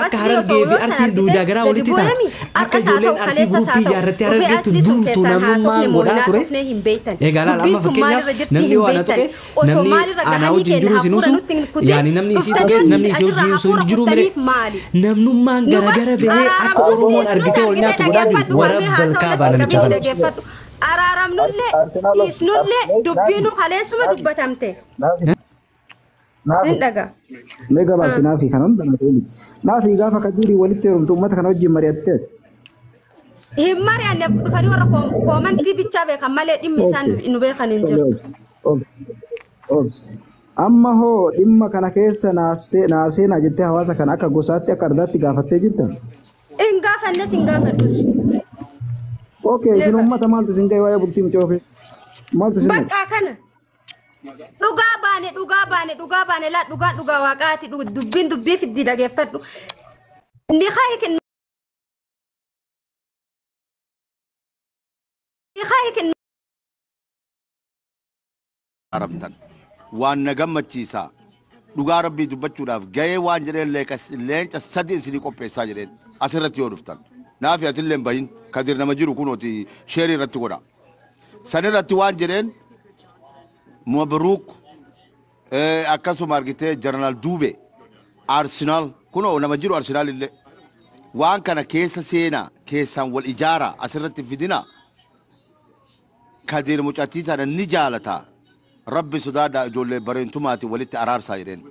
akka Harargee fi Arsii duudaa garaa walitti taatu akka ijoolleen Arsii guruppii ijaarrattee Harargeetti bultu namnummaa godhaa ture. Egaa laal amma fakkeenyaaf namni waan tuqe namni aanaa wajjin jiru sinuusu yaani namni isii tuqees namni isii wajjin jiru mire namnummaan garagara bahee akka Oromoon argitee ol nyaatu godhaa jiru warabbal kaabaa namicha kana. Araaramnullee isnullee dubbiinu kaleessuma dubbatamte. Nindaga. Mega baasi naafi kanan danatee. Naafi gaafa kadiri walitti heerumtu uummata kana wajjin mari'attee. Himmari anne dhufanii warra koomantii bichaa beekan malee dhimmi isaan nu beekan hin jiru. Amma hoo dhimma kana keessa naaseenaa jettee hawaasa kana akka gosaatti akka ardaatti gaafattee jirta? In gaafannes hin gaafadhus. Okay, isin uummata maaltu isin ga'e waa'ee bultii mucoofe? Maaltu isin ga'e? Bakka kana. Dhugaa baane laa dhugaa waaqaati dubbiin dubbii fiddi dhageeffadhu. Ni khaykin arabtan waan nagammachiisa dhugaa rabbii dubbachuudhaaf ga'ee waan jedheen leenca sadii isinii qopheessaa jedheen asirratti yoo dhuftan naafi atillee bahin kadir nama jiru kunooti sheerii irratti godha sanirratti waan jedheen mabruuk akkasuma argitee Jeneraal Dube Arsenal kunoo nama jiru Arsenal illee waan kana keessa seenaa keessaan wal ijaara asirratti fidina kadir mucattii tana ni jaalata rabbi sodaadhaa ijoollee bareentumaati walitti araarsaa jedheen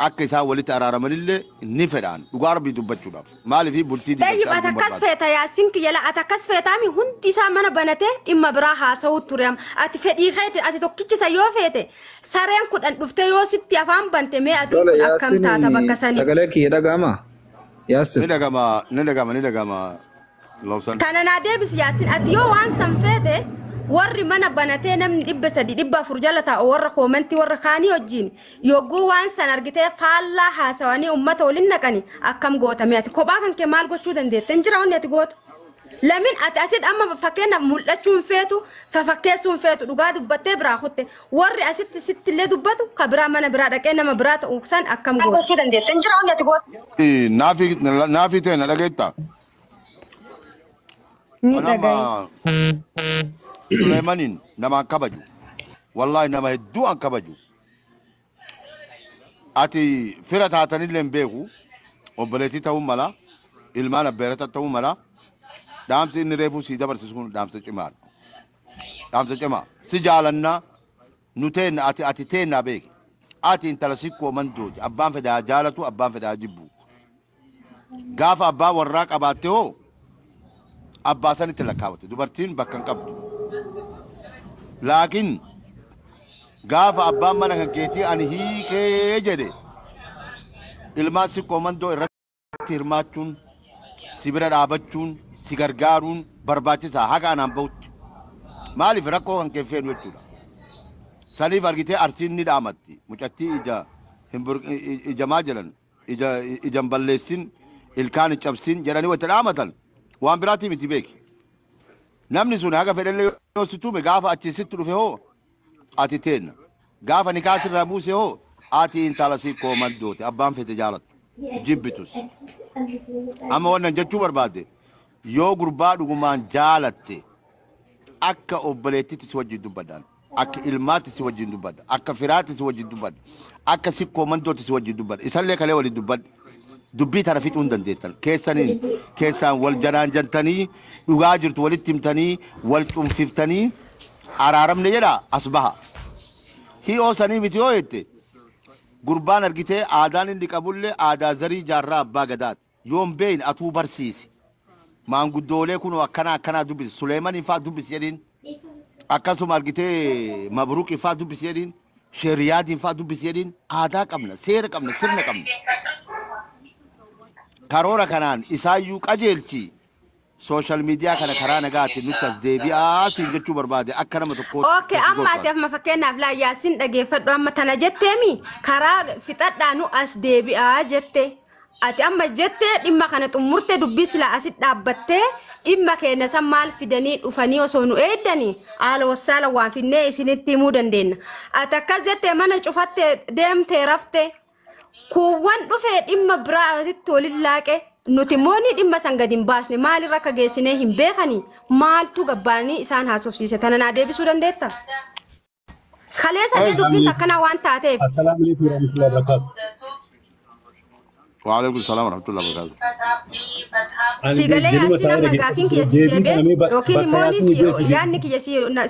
akka isaa walitti araaramanillee ni fedhaan dhugaa rabbii dubbachuudhaaf maaliif bultii Tayyib atakas feeta yaasin kiyala atakas feetaami hundi isaa mana banatee dhimma biraa haasa'uu ture ati fedhii keeti ati tokkichisa yoo feete sareen kudhan dhuftee yoo sitti afaan bante mee ati akkam taata bakka sanii sagalee kiyya dhaga'ama yaasin ni dhagama lawsan kana naa deebis yaasin ati yoo waan san feete warri mana banatee namni 300 jala taa'u warra koomantii warra kaanii wajjin yogguu waan san argitee faallaa haasawanii uummata waliin naqani akkam gootame ati kophaa kan kee maal gochuu dandeetteen jira wanni ati gootu lamin ati asid amma fakkeenya mul'achuun feetu fakkeessuun feetu dhugaa dubbattee biraa kutte warri asitti sittillee dubbatu ka biraa mana biraa dhaqee nama biraa ta'u san akkam gochuu dandeetteen jira wanni ati gootu naafi ta'e na dhageetta ni dhagaye Suleymanin nama kabaju wallahi nama hedduu an kabaju ati fira taatanillee beeku obboleetii ta'uu mala ilmaan abbeerata ta'uu mala dhaamsi inni reefuu si dabarsisu kun dhaamsa cimaa si jaalannaa nu teenna ati teennaa beeki ati intala sikkoo mandooti abbaan fedhaa jaalatu abbaan fedhaa jibbu gaafa abbaa warraa qabaatte hoo abbaa sanitti lakkaawate dubartiin bakka hin qabdu laakiin gaafa abbaan mana kan keetii ani hiikee jedhe ilmaan sikkoo mandoo irratti hirmaachuun si bira dhaabachuun si gargaaruun barbaachisaa haga anaan bahutti maaliif rakkoo kan keeffeenu jechuudha saniif argitee arsiin ni dhaamatti mucattii ija maa jedhan ijan balleessin ilkaan hin cabsin jedhanii watti dhaamatan waan biraatii miti beeki namni sun haga fedhallee yoo si tume gaafa achiisitti dhufe hoo ati teenna gaafa ni kaasirraa buuse hoo ati intala sikkoo mandoote abbaan fete jaalatu jibbitus amma wannan jechuu barbaade yoo gurbaa dhugumaan jaalatte akka obboleettitti si wajjin dubbadhaan akka ilmaatti si wajjin dubbadha akka firaatti si wajjin dubbadha akka sikkoo mandootti si wajjin dubbadha isallee kalee waliin dubbadha dubbii tana fixuun dandeettan keessaan wal janaan jantanii dhugaa jirtu walitti himtanii wal cunfiftanii araaramne jedha asbaha hi'oo sanii miti yoo jette gurbaan argitee aadaan inni qabullee aadaa zarii jaarraa abbaa gadaati yoon beeyin atuu barsiisi maanguddoolee kunoo akkanaa dubbisi Suleeman ifaa dubbisi jedhiin akkasuma argitee Mabruuk ifaa dubbisi jedhiin Sheeriyaad ifaa dubbisi jedhiin aadaa qabna seera qabna sirna qabna karoora kanaan isaayyuu qajeelchi social media kana karaa nagaatti nutti as deebi'aa siin jechuu barbaade akka nama tokkootti. Okay amma ati amma fakkeenyaaf laa yaasin dhageeffadhu amma tana jetteemi karaa fixadhaa nu as deebi'aa jette ati amma jettee dhimma kana xumurtee dubbii sila asit dhaabbattee dhimma keenya san maal fidanii dhufanii osoo nu eeddanii haala wassaala waan finnee isinitti himuu dandeenya ati akkas jettee mana cufattee deemtee raftee kuwwan dhufee dhimma biraatitti waliin laaqee nuti moonni dhimma sangadin baasne maalirra akka geessinee hin beekani maaltu gabbaanii isaan haasofsiise tana naa deebisuu dandeetta. Khaleessa dubbiin akkana waan taateef. Assalaamu alaykum warahmatullahi wabarakatuh. Wa alaykum salaam warahmatullahi wabarakatuh. Sigalee yaasina magaafin kiyya si deebe yookiin moonni yaanni kiyya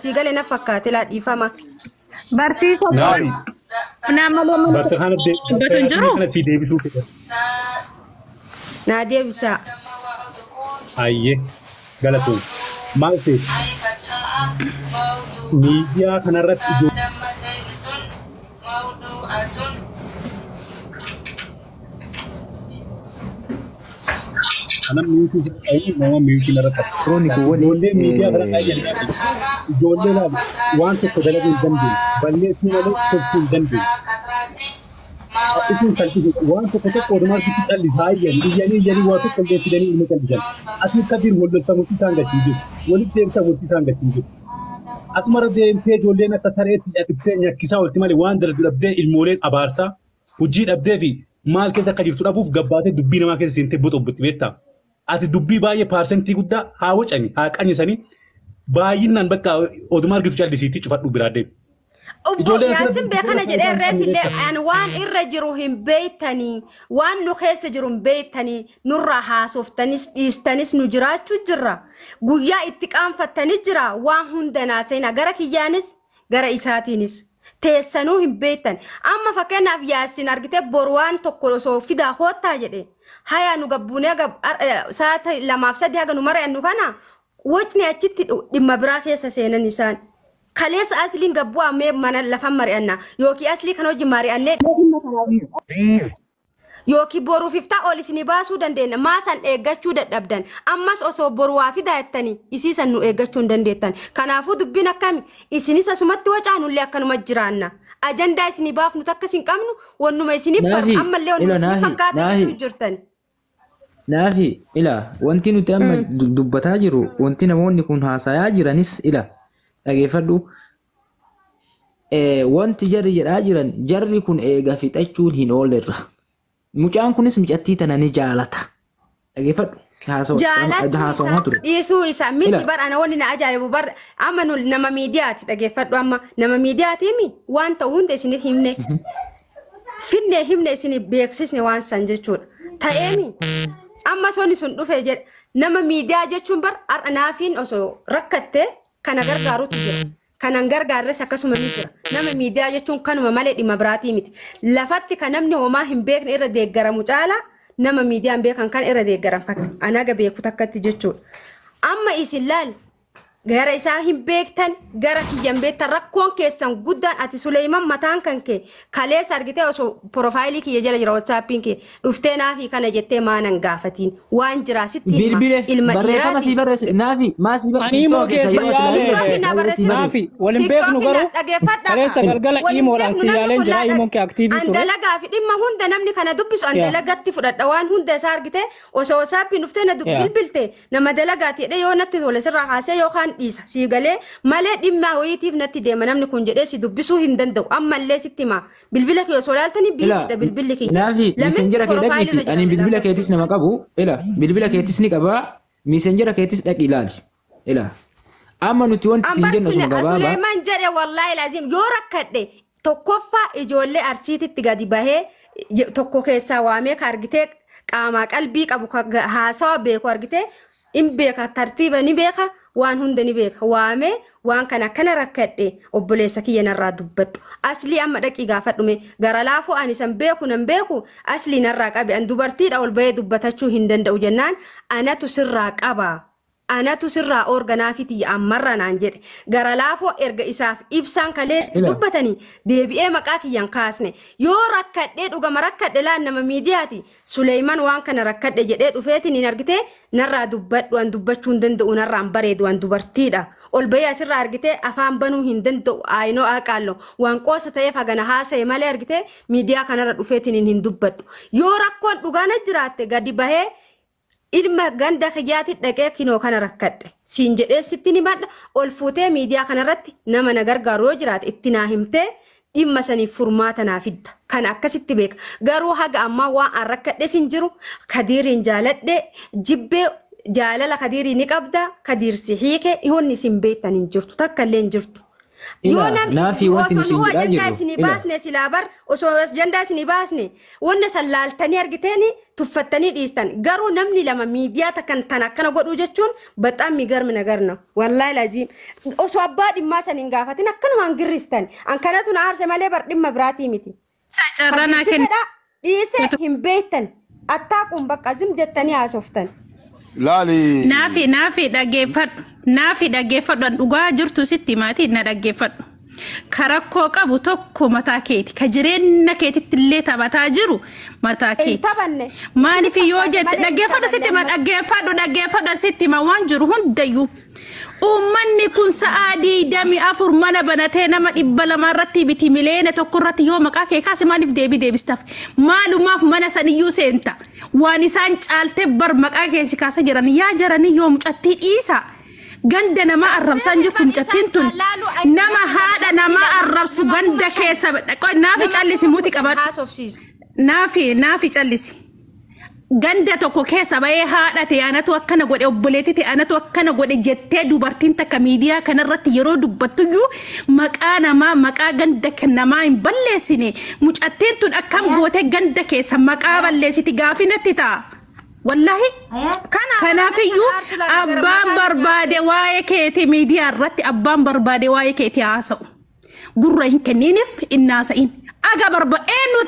sigalee na fakkaate laa dhiifama. Barsiisa. Nama lama. Barsiisa kana deebisuu fedha. Naa deebisa. Ayyee galatoon maal ta'e miidiyaa kanarratti Anak mimpi ini mau mimpi neraka. Kroniku Ijoollee miidiyaa kana qayyadanii ijoollee laala waan tokko dalaguu hin dandeenye balleessuu malee tolchuu hin dandeenye. Isin salphise waan tokko odumarratti callisaa iyyanii waa tokko illee fidanii ilma callisan. Asii kabiir walloltamutti isaan gachii jiru. Walitti deemsamutti isaan gachii jiru. Asumara deemtee ijoolleen akka sareetti hidhatee nyakkisaa olti malee waan dalagdu dhabdee ilmooleen abaarsaa hojii dhabdee fi maal keessa akka jirtu dhabuuf gabbaatee dubbii namaa keessa seentee boxobbotti beektaa. Ati dubbii baay'ee paarsentii guddaa haa wacani haa qanyisanii baay'inaan bakka oduma argitu callisiitti cufadhu biraa deemu. Yaasin beekana jedhee reefillee an waan irra jiru hin beeytanii waan nu keessa jiru hin beeytanii nurraa haasoftanis dhiistanis nu jiraachuu jirra. Guyyaa itti qaanfattanis jira waan hunda naasayna gara kiyyaanis gara isaatiinis teessanuu hin beeytan. Amma fakkeenyaaf yaasin argitee boru waan tokko osoo fidaa hoottaa jedhe. Haya nu gabbuunee saata 2-3 haga nu mari'annu kana wacni achitti dhimma biraa keessa seenan isaan. Kaleessa asliin gabbuu amee mana lafa mari'anna yookiin aslii kan hojii mari'annee yookiin boruuf iftaa ol isinii baasuu dandeenya maasan eeggachuu dadhabdan ammas osoo boru waa fidaa jettanii isiisan nu eeggachuu hin dandeettan. Kanaafuu dubbiin akkami isinis asumatti wacaanullee akkanuma jiraanna. Ajandaa isinii baafnu takka isin qabnu wannuma isinii baafnu ammallee wannuma isinii fakkaata jechuu jirtan. Naafi ila wanti nuti amma dubbataa jiru wanti namoonni kun haasayaa jiranis ila dhageeffadhu wanti jarri jedhaa jiran jarri kun eega fixachuun hin oolerra mucaan kunis micattii tana ni jaalata dhageeffadhu haasawaa ture dhiisuu isaa miti barana wanni na ajaa'ibu bar amma nama miidiyaati dhageeffadhu amma nama miidiyaatiimi waan ta'u hunda isinii himne finne himne isinii beeksisne waan san jechuudha ta'eemi. Amma sonni sun dhufee jedhe nama miidiyaa jechuun bar naafiin osoo rakkattee kana gargaarutu jira. Kanan gargaarres akkasuma ni jira. Nama miidiyaa jechuun kanuma malee dhimma biraatii miti. Lafatti kan namni homaa hin beekne irra deeggaramu caala nama miidiyaan beekan kan irra deeggaran fakka. Anaga beeku takkatti jechuudha. Amma isin laal gara isaa hin beektan gara kiyyan beektan rakkoon keessan guddaan ati Suleyman mataan kan kee kaleessa argitee osoo profaayilii kiyya jala jira WhatsAppiin kee dhuftee naafi kana jettee maanan gaafatiin waan jira sitti ilma barreeffama si barreesse naafi maasii barreesse naafi waliin beeknu garuu kaleessa galgala imoodhaan si yaaleen jira imoon kee aktiivii ture. Andalagaa fi dhimma hunda namni kana dubbisu andalagatti fudhadha waan hunda isaa argitee osoo WhatsAppiin dhuftee na bilbilte nama dalagaati jedhee yoo natti tole sirraa haasee yookaan dhiisa si galee malee dhimma ho'iitiif natti deema namni kun jedhee si dubbisuu hin danda'u ammallee sitti ma bilbila kee osoo laaltanii biisidha bilbilli kee naafi miseenjera kee dhaqiti ani bilbila keetis nama qabu ila bilbila keetis ni qaba miseenjera keetis dhaqi ilaali ila amma nuti wanti siin jennu osoo gabaaba Suleyman jedhe wallahi laazim yoo rakkadhe tokkoffaa ijoollee arsiititti gadi bahee tokko keessaa waamee ka argitee qaamaa qalbii qabu haasawa beeku argitee in beeka tartiiba ni beeka waan hunda ni beeka waame waan kana rakkadhe obboleessa kiyya narraa dubbadhu asli amma dhaqii gaafadhume gara laafoo ani san beeku nan beeku asli narraa qabe an dubartiidha ol bahee dubbatachuu hin danda'u jennaan anatu sirraa qaba anatu sirraa organaafiti ammarra naan jedhe gara laafoo erga isaaf ibsaan kalee dubbatanii deebi'ee maqaa kiyyan kaasne yoo rakkadhee dhugama rakkadhe laan nama miidiyaati Suleyman waan kana rakkadhe jedhee dhufeetiin hin argitee narraa dubbadhu an dubbachuu hin danda'u narraan bareedu an dubartiidha ol bahee asirraa argitee afaan banuu hin danda'u aayinoo aqaallo waan qoosa ta'eef hagana haasa'e malee argitee miidiyaa kanarra dhufeetiin hin dubbadhu yoo rakkoon dhugaana jiraatte gadi bahee ilma ganda kiyyaatti dhaqee kinoo kana rakkadhe siin jedhee sitti ni madda ol fuutee miidiyaa kanarratti nama na gargaaru yoo jiraate itti naa himtee dhimma sanii furmaata naa fidda kan akkasitti beeka garuu haga ammaa waan an rakkadhe sin jiru Kadiiriin jaaladhe jibbee jaalala Kadiirii ni qabda Kadiir si hiike honni sin beektan hin jirtu takka illee hin jirtu yoo namni osoo ajandaa isinii baasne silaa bar osoo ajandaa isinii baasne wanna sallaaltanii argiteeni tuffattanii dhiistan garuu namni lama miidiyaa takkan tan akkana godhuu jechuun baxaan migarmi nagarna wallaahi laziim osoo abbaa dhimmaa saniin gaafatin akkanumaan girristan an kanatu na aarse malee bar dhimma biraatii miti sacarranaa kenna dhiise hin beektan attaaquun bakka zim jettanii haasoftan laali naafi dhaggeeffadhu dhugaa jirtu sitti maatii na dhaggeeffadhu karakkoo qabu tokko mataa keeti ka jireenya keetitti illee taphataa jiru mataa keeti maaliif yoo jette dhaggeeffadhu sitti ma waan jiru hundayyuu ummanni kun sa'aadii 24 mana banatee nama 200 irratti biti miliyoona tokko irratti yoo maqaa kee kaase maaliif deebistaaf maalumaaf mana saniyyuu seenta waan isaan caalte bar maqaa kee si kaasa jiran yaa jaranii yoo mucattii dhiisa ganda nama arrabsan jirtu mucattiin tun nama haadha nama arrabsu ganda keessa naafi callisi muti qabadhu naafi callisi ganda tokko keessa bahee haadhate anatu akkana godhe obboleetti anatu akkana godhe jettee dubartiin takka miidiyaa kanarratti yeroo dubbattuyyuu maqaa ganda namaa hin balleessine mucattiin tun akkam goote ganda keessa maqaa balleessiti gaafinatti ta'a wallahi kanaafiyyuu abbaan barbaade waa'ee keeti miidiyaa irratti abbaan barbaade waa'ee keeti haasa'u gurra hin kenniiniif innaasa'in aga barba eenyu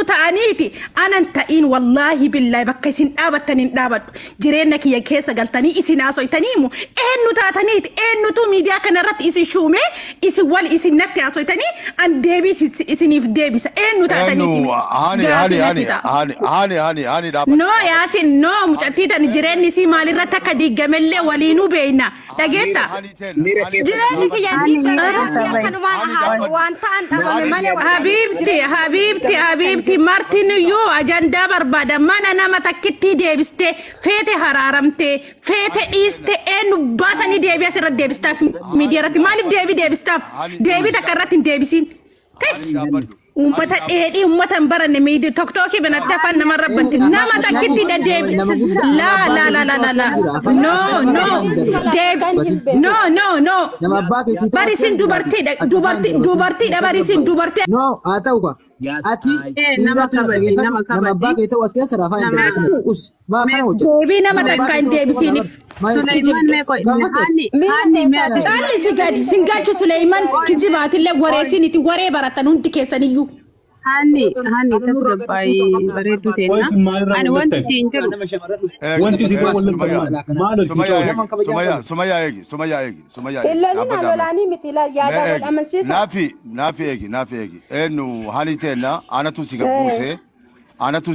taaniiti anan ta'in wallahi billahi bakka isin dhaabattaniin dhaabadhu jireenya kiyya keessa galtanii isin haasoytaniimu eenyu taataniiti eenyutu miidiyaa kanarratti isin shuume isin wal isin natti haasoytanii an deebisi isiniif deebisa eenyu taataniiti no yaasin no mucattii tan jireenyi isii maalirratti akka diigamellee waliinuu beeyna dhageetta jireenyi kiyya diigamellee waan ta'an dhabame malee Habibti Martin yu ajanda barbada mana nama takkitti deebiste feete haraaramte feete dhiiste eenyu baasanii deebii asirra deebistaaf miidiyaarratti maaliif deebistaaf deebii takka irratti hin deebisiin ummata dheedhii ummata hin baranne miidii tokkookii banatti afaan nama rabbanti nama takkitti deebi no barisin dubartiidha barisin dubartii no haa ta'u ka ati nama abbaa kee ta'u as keessa rafaa hin deebisin us maa kana hojjeta deebii nama takka hin deebisiiniif callisi gadi singalchi Suleyman kijibaatillee wareesiniti waree baratan hundi keessaniyyuu Hani tasgabbaay bareedduu teenya. Ani wanti siin jiru. Wanti si maal Sumayyaa eegi. Ilaalina lolaanii miti yaada wal amansiisa. Naafi eegi. Eenyu hani teenna anatu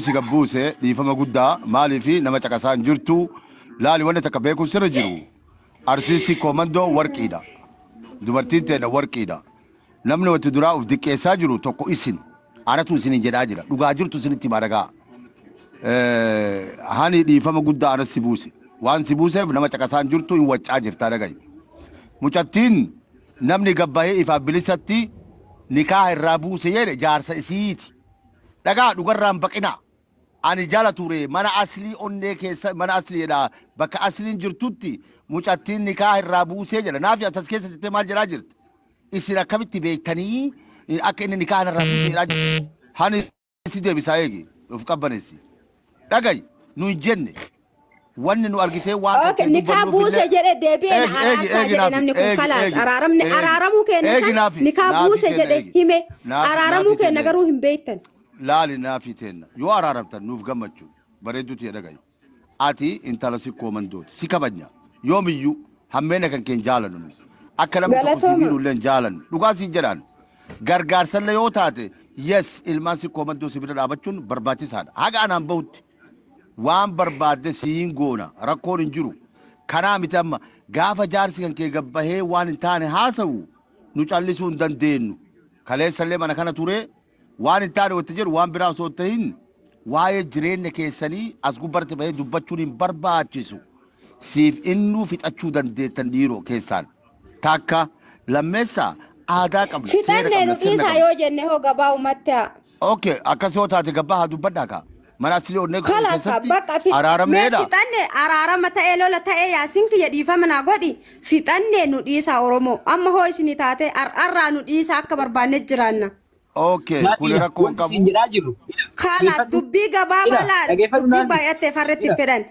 si gabbuuse dhiifama guddaa maaliifi nama caqasaa hin jirtu laali wanta takka beekuun sirra jiru. Arsiisi koomandoo warqiidha. Dubartiin teenna warqiidha. Namni wanti duraa of diqqeessaa jiru tokko isin. Anatu isin jedhaa jira dhugaa jirtu isinitti maaragaa hani dhiifama guddaa anas si buuse waan si buuseef nama caqasaan jirtu hin waccaa jirtaa dhagahi mucattiin namni gabbahee ifaaf bilisatti nikaa irraa buuse jedhe jaarsa isiiti dhagaa dhugarraan baqina ani jala ture mana aslii onnee keessa mana asliidha bakka asliin jirtutti mucattiin nikaa irraa buusee jedha naafi atas keessatti maal jedhaa jirti isin akkamitti beektanii akka inni nikaa irraa buusee hani si deebisaa eegi of qabbaneessi dhagahi nu hin jenne wanni nu argitee waan nikaa buuse jedhe deebi'een araarsaa jedhe namni kun kalaas araaramuu keenya nikaa buuse jedhe hime araaramuu keenya garuu hin beektan laali naafi teenna yoo araaramtan nuuf gammachuu bareedduu ta'e dhagahi ati intala si koomandooti si kabanya yoomiyyuu hammeena kan keen jaalannu akka namni tokko si miidhullee jaalannu dhugaa siin jedhaan gargaarsallee yoo taate yes ilmaan si koomandoo si bira dhaabachuun barbaachisaadha haga anaan bahutti waan barbaadde siin goona rakkoon hin jiru kanaa miti amma gaafa jaarsi kan kee gabbahee waan hin taane haasa'u nu callisuu hin dandeenyu kaleessallee mana kana ture waan hin taane watti jedhu waan biraa osoo ta'in waa'ee jireenya keessanii as gubbarti bahee dubbachuun hin barbaachisu siif innuu fixachuu dandeettan dhiiroo keessaan takka lammeessa aadaa qabna. Fixannee nu dhiisaa yoo jenne hoo gabaa uummattaa. Okay, akkas yoo taate gabaa haa dubbadhaa kaa. Mana asili onnee keessatti araarameedha. Fixannee araarama ta'ee lola ta'ee yaasiin kiyya dhiifama naa godhi. Fixannee nu dhiisaa Oromoo. Amma hoo isinii taate ar'arraa nu dhiisaa akka barbaanne jiraanna. Okay, kun rakkoon qabu. Kala dubbii gabaabaa laal dubbii baay'atee farreetti fedhan.